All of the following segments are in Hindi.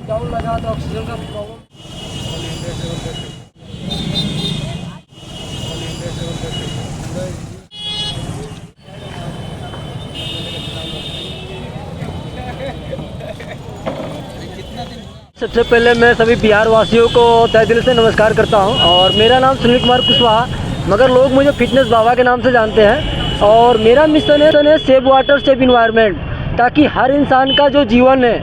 लॉकडाउन लगा तो ऑक्सीजन का प्रॉब्लम। सबसे पहले मैं सभी बिहार वासियों को तहे दिल से नमस्कार करता हूं और मेरा नाम सुनील कुमार कुशवाहा, मगर लोग मुझे फिटनेस बाबा के नाम से जानते हैं। और मेरा मिशन है सेव वाटर सेव इन्वायरमेंट, ताकि हर इंसान का जो जीवन है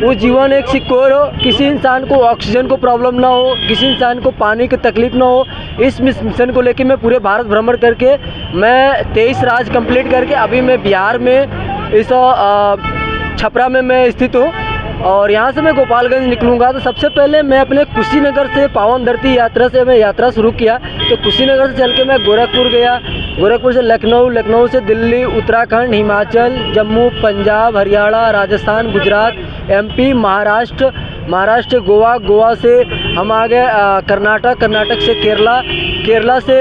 वो जीवन एक सिक्योर हो, किसी इंसान को ऑक्सीजन को प्रॉब्लम ना हो, किसी इंसान को पानी की तकलीफ ना हो। इस मिशन को लेकर मैं पूरे भारत भ्रमण करके मैं 23 राज्य कंप्लीट करके अभी मैं बिहार में इस छपरा में मैं स्थित हूँ और यहाँ से मैं गोपालगंज निकलूँगा। तो सबसे पहले मैं अपने कुशीनगर से पावन धरती यात्रा से मैं यात्रा शुरू किया। तो कुशीनगर से चल के मैं गोरखपुर गया, गोरखपुर से लखनऊ, लखनऊ से दिल्ली, उत्तराखंड, हिमाचल, जम्मू, पंजाब, हरियाणा, राजस्थान, गुजरात, एमपी, महाराष्ट्र, महाराष्ट्र गोवा, गोवा से हम आ गए कर्नाटक, कर्नाटक से केरला, केरला से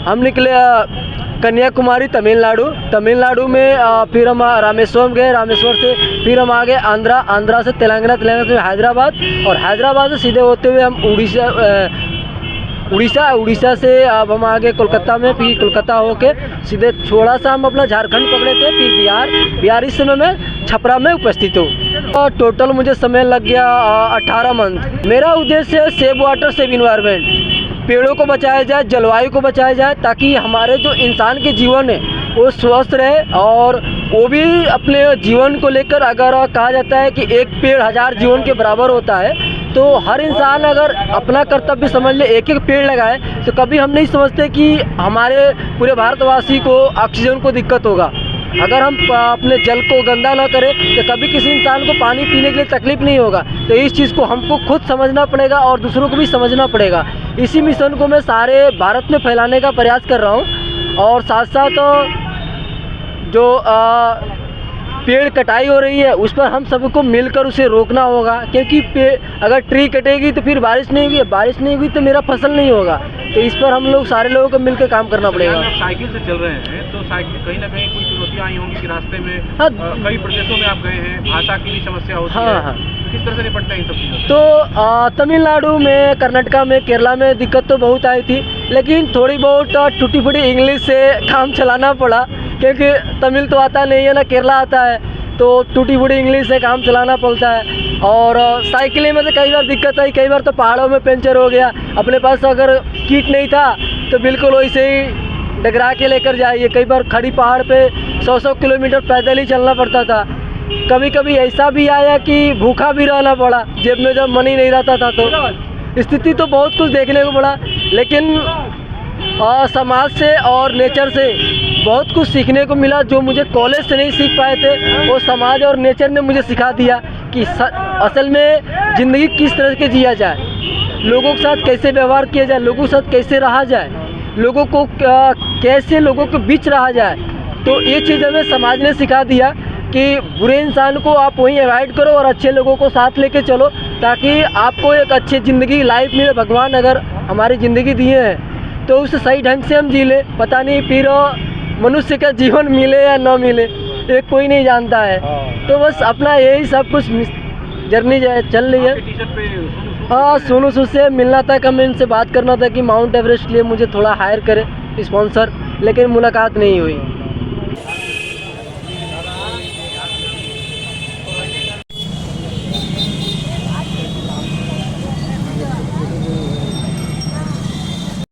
हम निकले कन्याकुमारी, तमिलनाडु, तमिलनाडु में फिर हम रामेश्वरम गए, रामेश्वर से फिर हम आ गए आंध्रा, आंध्रा से तेलंगाना, तेलंगाना से हैदराबाद और हैदराबाद से सीधे होते हुए हम उड़ीसा से अब हम आ गए कोलकाता में, फिर कोलकाता होके सीधे थोड़ा सा हम अपना झारखंड पकड़े थे, फिर बिहार इस समय मैं छपरा में उपस्थित हूँ। और टोटल मुझे समय लग गया 18 मंथ। मेरा उद्देश्य है सेव वाटर सेव इन्वायरमेंट, पेड़ों को बचाया जाए, जलवायु को बचाया जाए, ताकि हमारे जो इंसान के जीवन है वो स्वस्थ रहे। और वो भी अपने जीवन को लेकर अगर कहा जाता है कि एक पेड़ 1000 जीवन के बराबर होता है, तो हर इंसान अगर अपना कर्तव्य समझ ले, एक एक पेड़ लगाए, तो कभी हम नहीं समझते कि हमारे पूरे भारतवासी को ऑक्सीजन को दिक्कत होगा। अगर हम अपने जल को गंदा ना करें तो कभी किसी इंसान को पानी पीने के लिए तकलीफ़ नहीं होगा। तो इस चीज़ को हमको खुद समझना पड़ेगा और दूसरों को भी समझना पड़ेगा। इसी मिशन को मैं सारे भारत में फैलाने का प्रयास कर रहा हूँ। और साथ साथ जो पेड़ कटाई हो रही है उस पर हम सबको मिलकर उसे रोकना होगा, क्योंकि अगर ट्री कटेगी तो फिर बारिश नहीं होगी, बारिश नहीं होगी तो मेरा फसल नहीं होगा। तो इस पर हम लोग सारे लोगों को मिलकर काम करना पड़ेगा। साइकिल से चल रहे हैं तो साइकिल कहीं ना कहीं कुछ चुनौतियाँ आई होंगी कि रास्ते में कई प्रदेशों में आप गए हैं, भाषा की भी समस्या होती है। हाँ। किस तरह से निपटते हैं इन सब चीज़ों? तो तमिलनाडु में, कर्नाटका में, केरला में दिक्कत तो बहुत आई थी, लेकिन थोड़ी बहुत टूटी फूटी इंग्लिश से काम चलाना पड़ा, क्योंकि तमिल तो आता नहीं है ना केरला आता है, तो टूटी फूटी इंग्लिश से काम चलाना पड़ता है। और साइकिलिंग में तो कई बार दिक्कत आई, कई बार तो पहाड़ों में पंचर हो गया। अपने पास अगर किट नहीं था तो बिल्कुल वैसे ही डगरा के लेकर जाइए। कई बार खड़ी पहाड़ पे 100 किलोमीटर पैदल ही चलना पड़ता था। कभी कभी ऐसा भी आया कि भूखा भी रहना पड़ा, जेब में जब मनी नहीं रहता था। तो स्थिति तो बहुत कुछ देखने को पड़ा, लेकिन समाज से और नेचर से बहुत कुछ सीखने को मिला, जो मुझे कॉलेज से नहीं सीख पाए थे। वो समाज और नेचर ने मुझे सिखा दिया कि असल में ज़िंदगी किस तरह के जिया जाए, लोगों के साथ कैसे व्यवहार किया जाए, लोगों के साथ कैसे रहा जाए, लोगों को कैसे लोगों के बीच रहा जाए। तो ये चीज़ हमें समाज ने सिखा दिया कि बुरे इंसान को आप वहीं अवॉइड करो और अच्छे लोगों को साथ लेके चलो, ताकि आपको एक अच्छी ज़िंदगी लाइफ मिले। भगवान अगर हमारी ज़िंदगी दिए हैं तो उसे सही ढंग से हम जी ले। पता नहीं फिर मनुष्य का जीवन मिले या न मिले, ये कोई नहीं जानता है। तो बस अपना यही सब कुछ जर्नी चल रही है। हाँ, सोनू सूद से मिलना था, कि मैं इनसे बात करना था कि माउंट एवरेस्ट के लिए मुझे थोड़ा हायर करे स्पॉन्सर, लेकिन मुलाकात नहीं हुई।